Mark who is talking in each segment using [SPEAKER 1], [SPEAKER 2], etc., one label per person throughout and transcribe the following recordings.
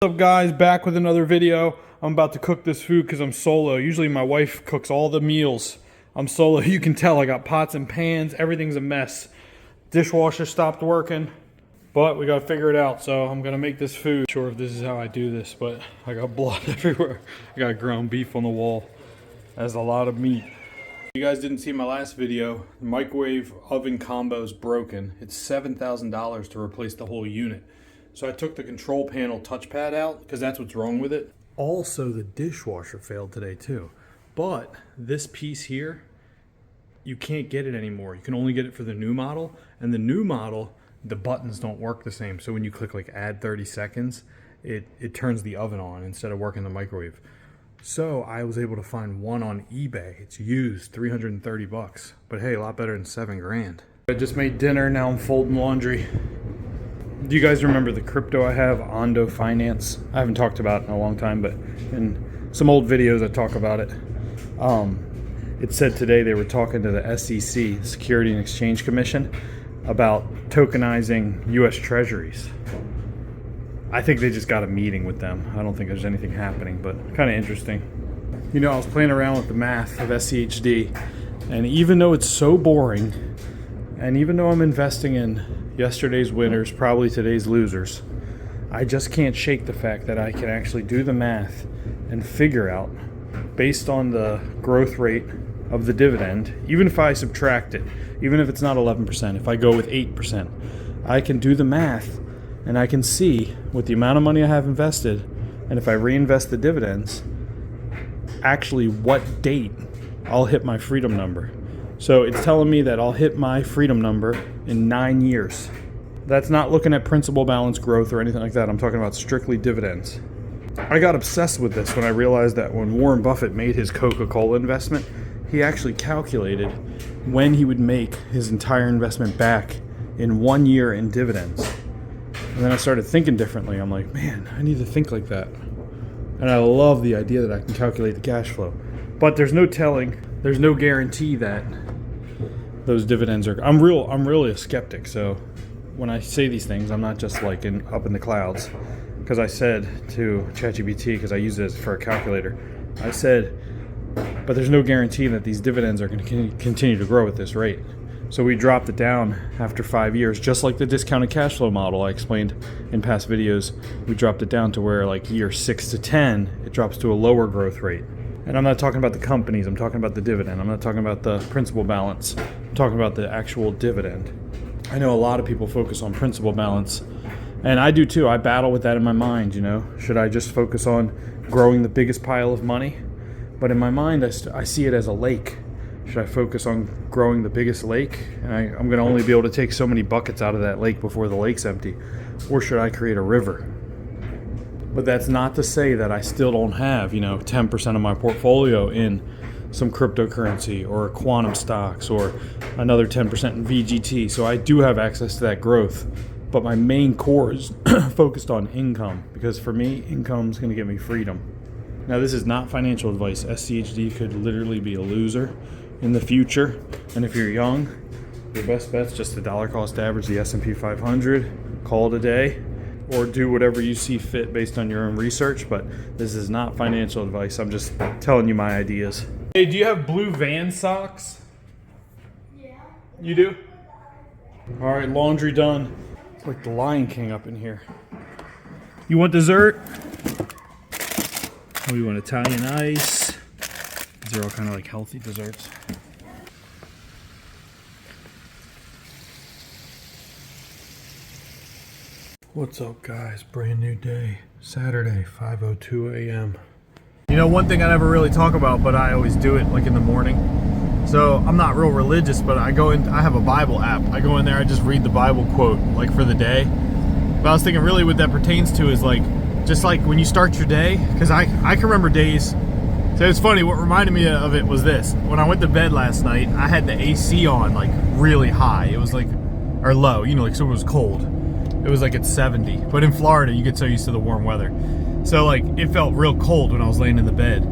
[SPEAKER 1] What's up guys, back with another video. I'm about to cook this food because I'm solo. Usually my wife cooks all the meals. I'm solo. You can tell I got pots and pans, everything's a mess. Dishwasher stopped working, but we gotta figure it out. So I'm gonna make this food. Not sure if this is how I do this, but I got blood everywhere. I got ground beef on the wall. That's a lot of meat. You guys didn't see my last video. The microwave oven combo is broken. It's $7,000 to replace the whole unit. So I took the control panel touchpad out because that's what's wrong with it. Also, the dishwasher failed today too. But this piece here, you can't get it anymore. You can only get it for the new model. And the new model, the buttons don't work the same. So when you click like add 30 seconds, it turns the oven on instead of working the microwave. So I was able to find one on eBay. It's used, 330 bucks. But hey, a lot better than 7 grand. I just made dinner, now I'm folding laundry. Do you guys remember the crypto I have, Ondo Finance? I haven't talked about it in a long time, but in some old videos I talk about it. It said today they were talking to the SEC, Security and Exchange Commission, about tokenizing US Treasuries. I think they just got a meeting with them. I don't think there's anything happening, but kind of interesting. You know, I was playing around with the math of SCHD, and even though it's so boring, and even though I'm investing in yesterday's winners, probably today's losers, I just can't shake the fact that I can actually do the math and figure out, based on the growth rate of the dividend, even if I subtract it, even if it's not 11%, if I go with 8%, I can do the math and I can see with the amount of money I have invested, and if I reinvest the dividends, actually what date I'll hit my freedom number. So it's telling me that I'll hit my freedom number in 9 years. That's not looking at principal balance growth or anything like that. I'm talking about strictly dividends. I got obsessed with this when I realized that when Warren Buffett made his Coca-Cola investment, he actually calculated when he would make his entire investment back in 1 year in dividends. And then I started thinking differently. I'm like, man, I need to think like that. And I love the idea that I can calculate the cash flow. But there's no telling, there's no guarantee that those dividends are... I'm really a skeptic, so when I say these things, I'm not just like up in the clouds. Because I said to ChatGPT, because I use it for a calculator, I said, but there's no guarantee that these dividends are going to continue to grow at this rate. So we dropped it down after 5 years, just like the discounted cash flow model I explained in past videos. We dropped it down to where like year 6 to 10, it drops to a lower growth rate. And I'm not talking about the companies, I'm talking about the dividend. I'm not talking about the principal balance. I'm talking about the actual dividend. I know a lot of people focus on principal balance, and I do too. I battle with that in my mind, you know. Should I just focus on growing the biggest pile of money? But in my mind, I see it as a lake. Should I focus on growing the biggest lake? And I'm going to only be able to take so many buckets out of that lake before the lake's empty. Or should I create a river? But that's not to say that I still don't have, 10% of my portfolio in some cryptocurrency or quantum stocks or another 10% in VGT. So I do have access to that growth. But my main core is focused on income, because for me, income is going to get me freedom. Now, this is not financial advice. SCHD could literally be a loser in the future. And if you're young, your best bet's just the dollar cost average, the S&P 500, call it a day, or do whatever you see fit based on your own research. But this is not financial advice. I'm just telling you my ideas. Hey, do you have blue Van socks? Yeah. You do? All right, laundry done. It's like the Lion King up in here. You want dessert? Oh, you want Italian ice? These are all kind of like healthy desserts. What's up, guys? Brand new day. Saturday, 5:02 a.m. You know, one thing I never really talk about, but I always do it like in the morning. So I'm not real religious, but I have a Bible app. I go in there, I just read the Bible quote like for the day. But I was thinking really what that pertains to is like, just like when you start your day, because I can remember days. So it's funny, what reminded me of it was this. When I went to bed last night, I had the AC on like really high. It was like, or low, like so it was cold. It was like at 70. But in Florida, you get so used to the warm weather. So like it felt real cold when I was laying in the bed.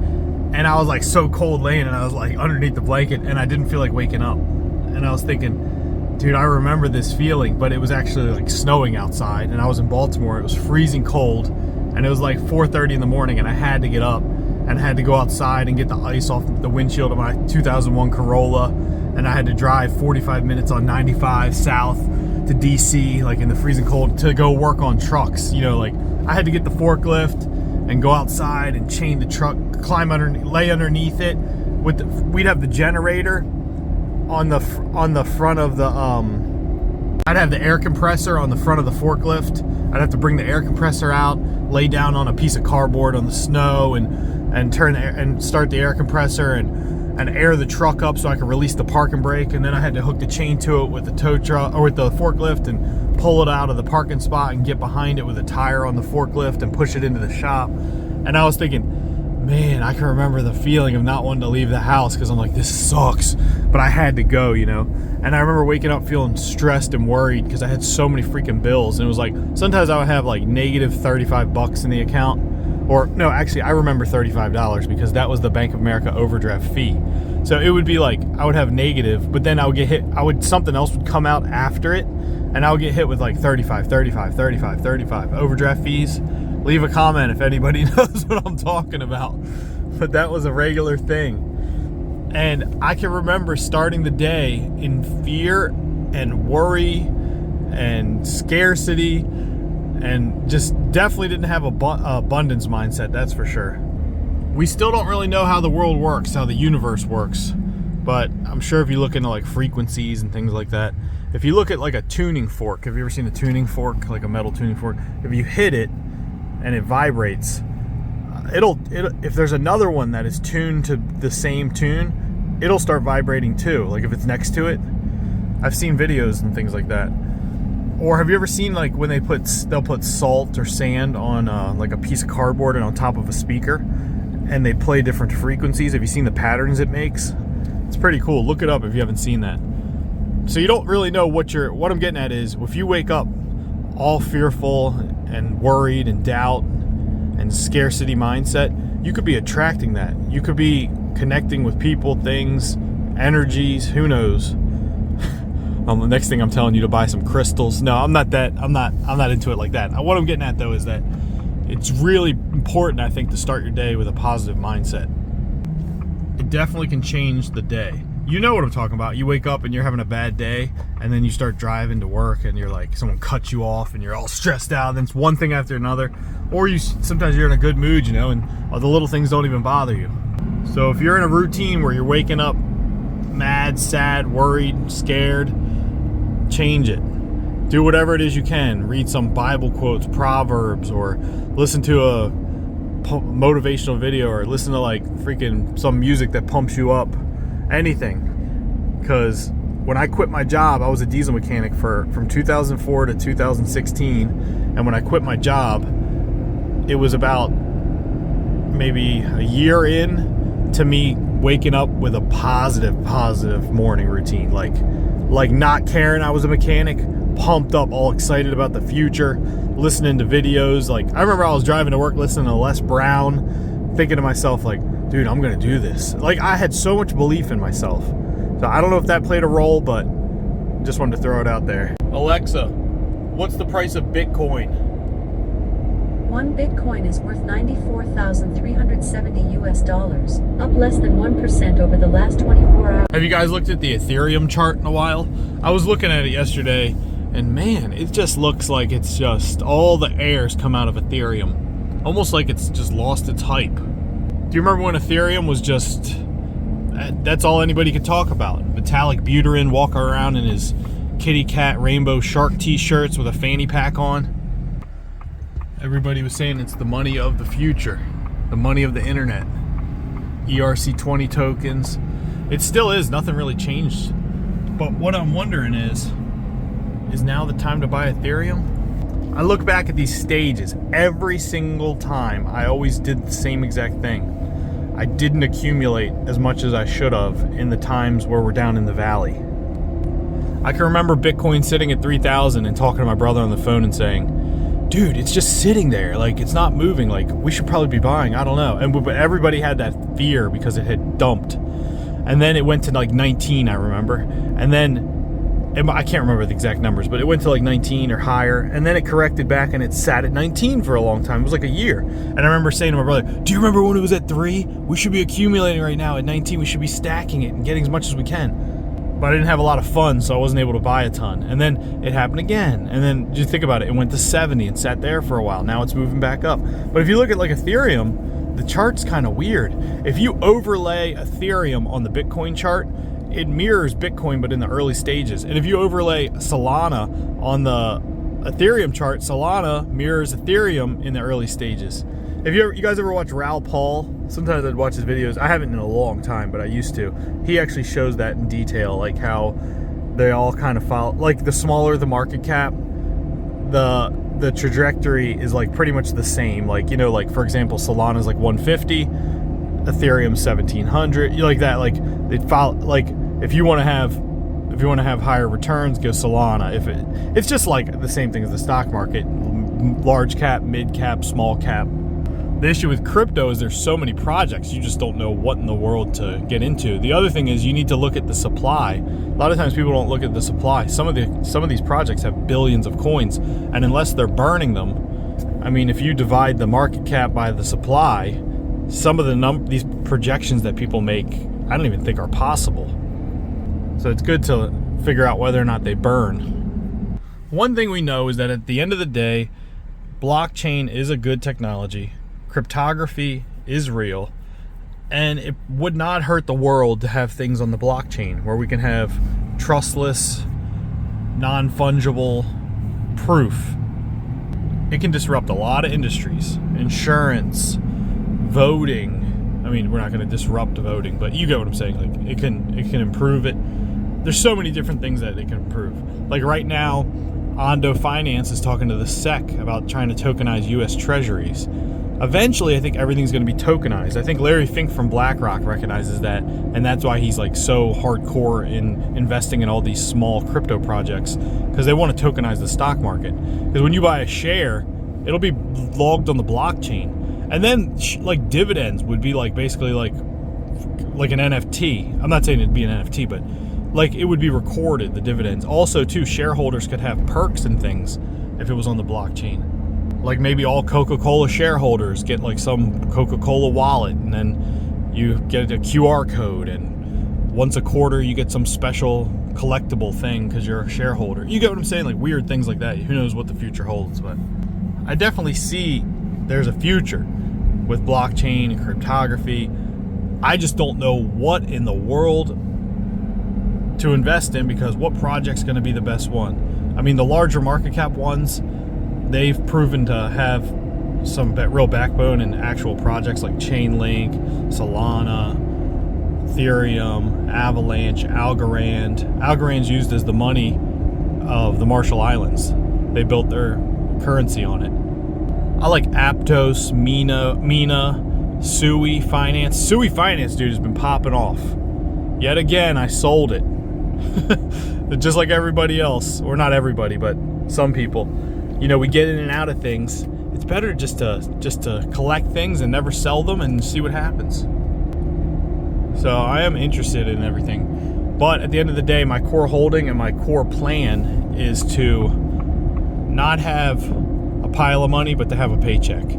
[SPEAKER 1] And I was like so cold laying, and I was like underneath the blanket, and I didn't feel like waking up. And I was thinking, dude, I remember this feeling, but it was actually like snowing outside, and I was in Baltimore. It was freezing cold. and it was like 4:30 in the morning, and I had to get up and had to go outside and get the ice off the windshield of my 2001 Corolla, and I had to drive 45 minutes on 95 south to DC, like in the freezing cold, to go work on trucks. You know, like I had to get the forklift and go outside and chain the truck, climb underneath, lay underneath it. We'd have the generator on the front of the I'd have the air compressor on the front of the forklift. I'd have to bring the air compressor out, lay down on a piece of cardboard on the snow, and start the air compressor and air the truck up so I could release the parking brake. And then I had to hook the chain to it with the tow truck, or with the forklift, and pull it out of the parking spot and get behind it with a tire on the forklift and push it into the shop. And I was thinking, man, I can remember the feeling of not wanting to leave the house, because I'm like, this sucks, but I had to go, you know. And I remember waking up feeling stressed and worried because I had so many freaking bills. And it was like, sometimes I would have like negative $35 in the account. Or no, actually I remember $35 because that was the Bank of America overdraft fee. So it would be like, I would have negative, but then I would get hit, something else would come out after it, and I would get hit with like 35 overdraft fees. Leave a comment if anybody knows what I'm talking about. But that was a regular thing. And I can remember starting the day in fear and worry and scarcity, and just definitely didn't have a abundance mindset, that's for sure. We still don't really know how the world works, how the universe works, but I'm sure if you look into like frequencies and things like that, if you look at like a tuning fork, have you ever seen a tuning fork, like a metal tuning fork? If you hit it and it vibrates, it'll if there's another one that is tuned to the same tune, it'll start vibrating too, like if it's next to it. I've seen videos and things like that. Or have you ever seen like when they'll put salt or sand on like a piece of cardboard and on top of a speaker, and they play different frequencies? Have you seen the patterns it makes? It's pretty cool. Look it up if you haven't seen that. So you don't really know what I'm getting at is, if you wake up all fearful and worried and doubt and scarcity mindset, you could be attracting that. You could be connecting with people, things, energies, who knows. The next thing I'm telling you to buy some crystals. No, I'm not into it like that. What I'm getting at though is that it's really important, I think, to start your day with a positive mindset. It definitely can change the day. You know what I'm talking about. You wake up and you're having a bad day, and then you start driving to work and you're like, someone cuts you off and you're all stressed out, and then it's one thing after another. Or sometimes you're in a good mood, you know, and the little things don't even bother you. So if you're in a routine where you're waking up mad, sad, worried, scared, change it. Do whatever it is you can. Read some Bible quotes, Proverbs, or listen to a motivational video, or listen to like freaking some music that pumps you up. Anything. Because when I quit my job, I was a diesel mechanic from 2004 to 2016, and when I quit my job, it was about maybe a year in to me waking up with a positive morning routine, like not caring I was a mechanic, pumped up, all excited about the future, listening to videos. Like I remember I was driving to work listening to Les Brown, thinking to myself like, dude, I'm gonna do this. Like I had so much belief in myself. So I don't know if that played a role, but just wanted to throw it out there. Alexa, what's the price of Bitcoin?
[SPEAKER 2] One Bitcoin is worth $94,370 up less than 1% over the last 24 hours.
[SPEAKER 1] Have you guys looked at the Ethereum chart in a while? I was looking at it yesterday, and man, it just looks like it's just all the air's come out of Ethereum. Almost like it's just lost its hype. Do you remember when Ethereum was just, that's all anybody could talk about? Vitalik Buterin walking around in his kitty cat rainbow shark t-shirts with a fanny pack on. Everybody was saying it's the money of the future, the money of the internet. ERC20 tokens. It still is, nothing really changed. But what I'm wondering is now the time to buy Ethereum? I look back at these stages, every single time I always did the same exact thing. I didn't accumulate as much as I should have in the times where we're down in the valley. I can remember Bitcoin sitting at 3,000 and talking to my brother on the phone and saying, dude, it's just sitting there, like it's not moving, like we should probably be buying, I don't know. But everybody had that fear because it had dumped. And then it went to like 19, I remember. And then and I can't remember the exact numbers, but it went to like 19 or higher, and then it corrected back and it sat at 19 for a long time. It was like a year. And I remember saying to my brother, do you remember when it was at 3? We should be accumulating right now. At 19, we should be stacking it and getting as much as we can. But I didn't have a lot of fun, so I wasn't able to buy a ton. And then it happened again. And then just think about it. It went to 70 and sat there for a while. Now it's moving back up. But if you look at like Ethereum, the chart's kind of weird. If you overlay Ethereum on the Bitcoin chart, it mirrors Bitcoin, but in the early stages. And if you overlay Solana on the Ethereum chart, Solana mirrors Ethereum in the early stages. If you guys ever watch Raoul Pal, sometimes I'd watch his videos. I haven't in a long time, but I used to. He actually shows that in detail, like how they all kind of follow. Like the smaller the market cap, the trajectory is like pretty much the same. Like, you know, like for example, Solana's like 150, Ethereum's 1700. You like that? Like they follow. Like if you want to have higher returns, go Solana. It's just like the same thing as the stock market: large cap, mid cap, small cap. The issue with crypto is there's so many projects, you just don't know what in the world to get into. The other thing is you need to look at the supply. A lot of times people don't look at the supply. Some of these projects have billions of coins, and unless they're burning them, I mean, if you divide the market cap by the supply, some of these projections that people make, I don't even think are possible. So it's good to figure out whether or not they burn. One thing we know is that at the end of the day, blockchain is a good technology. Cryptography is real, and it would not hurt the world to have things on the blockchain where we can have trustless, non-fungible proof. It can disrupt a lot of industries, insurance, voting. I mean, we're not going to disrupt voting, but you get what I'm saying. Like it can improve it. There's so many different things that it can improve. Like right now, Ondo Finance is talking to the SEC about trying to tokenize U.S. treasuries. Eventually, I think everything's going to be tokenized. I think Larry Fink from BlackRock recognizes that, and that's why he's like so hardcore in investing in all these small crypto projects, because they want to tokenize the stock market. Because when you buy a share, it'll be logged on the blockchain, and then like dividends would be like basically like an NFT. I'm not saying it'd be an NFT, but like it would be recorded, the dividends. Also, too, shareholders could have perks and things if it was on the blockchain. Like maybe all Coca-Cola shareholders get like some Coca-Cola wallet, and then you get a QR code, and once a quarter you get some special collectible thing because you're a shareholder. You get what I'm saying? Like weird things like that. Who knows what the future holds, but I definitely see there's a future with blockchain and cryptography. I just don't know what in the world to invest in, because what project's going to be the best one? I mean, the larger market cap ones, they've proven to have some real backbone in actual projects like Chainlink, Solana, Ethereum, Avalanche, Algorand. Algorand's used as the money of the Marshall Islands. They built their currency on it. I like Aptos, Mina, Sui Finance. Sui Finance, dude, has been popping off. Yet again, I sold it. Just like everybody else, or not everybody, but some people. You know, we get in and out of things. It's better just to collect things and never sell them and see what happens. So I am interested in everything. But at the end of the day, my core holding and my core plan is to not have a pile of money, but to have a paycheck.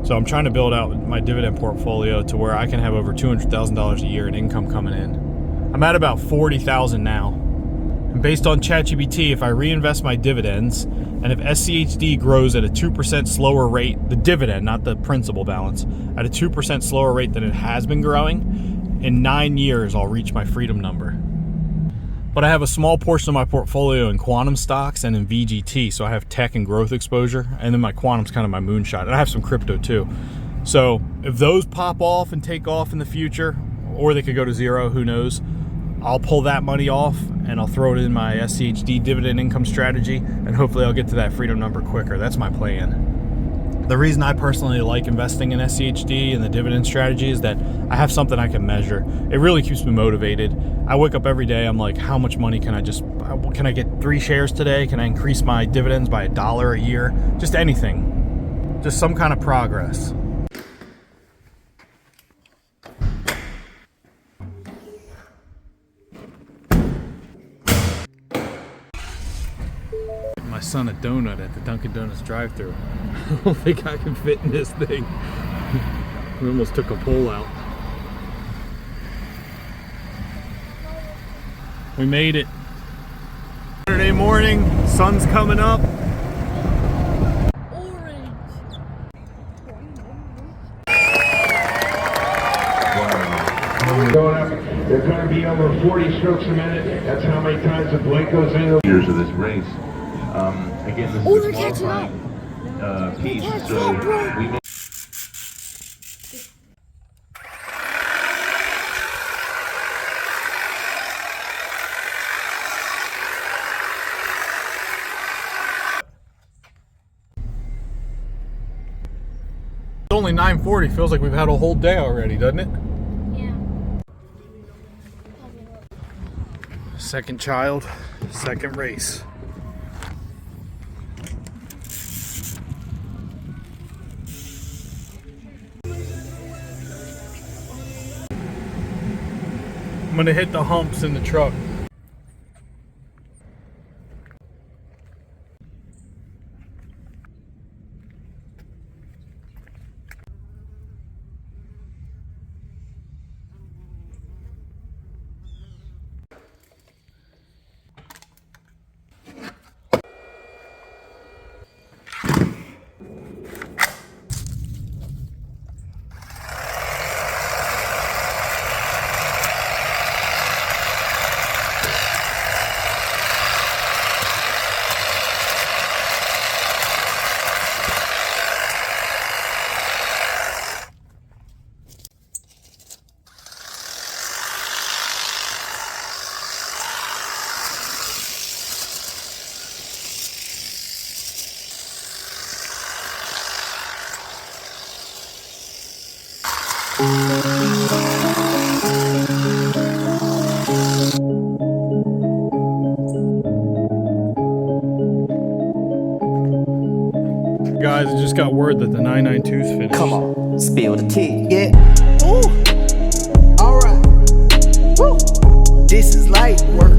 [SPEAKER 1] So I'm trying to build out my dividend portfolio to where I can have over $200,000 a year in income coming in. I'm at about $40,000 now. And based on ChatGPT, if I reinvest my dividends, and if SCHD grows at a 2% slower rate, the dividend, not the principal balance, at a 2% slower rate than it has been growing, in 9 years I'll reach my freedom number. But I have a small portion of my portfolio in quantum stocks and in VGT, so I have tech and growth exposure, and then my quantum's kind of my moonshot. And I have some crypto too. So if those pop off and take off in the future, or they could go to zero, who knows, I'll pull that money off and I'll throw it in my SCHD dividend income strategy, and hopefully I'll get to that freedom number quicker. That's my plan. The reason I personally like investing in SCHD and the dividend strategy is that I have something I can measure. It really keeps me motivated. I wake up every day, I'm like, how much money can I get 3 shares today? Can I increase my dividends by $1 a year? Just anything. Just some kind of progress. son a donut at the Dunkin' Donuts drive-thru. I don't think I can fit in this thing. We almost took a pole out. We made it. Saturday morning, sun's coming up.
[SPEAKER 3] They're going to be over 40 strokes a minute. That's how many times the blade goes in. Years of this race. Again, this is a qualifying piece. So we may
[SPEAKER 1] It's only 9:40. Feels like we've had a whole day already, doesn't it? Second child, second race. I'm gonna hit the humps in the truck. Guys, I just got word that the 992's finished.
[SPEAKER 4] Come on, spill the tea. Yeah. Ooh. All right. Woo. This is light work.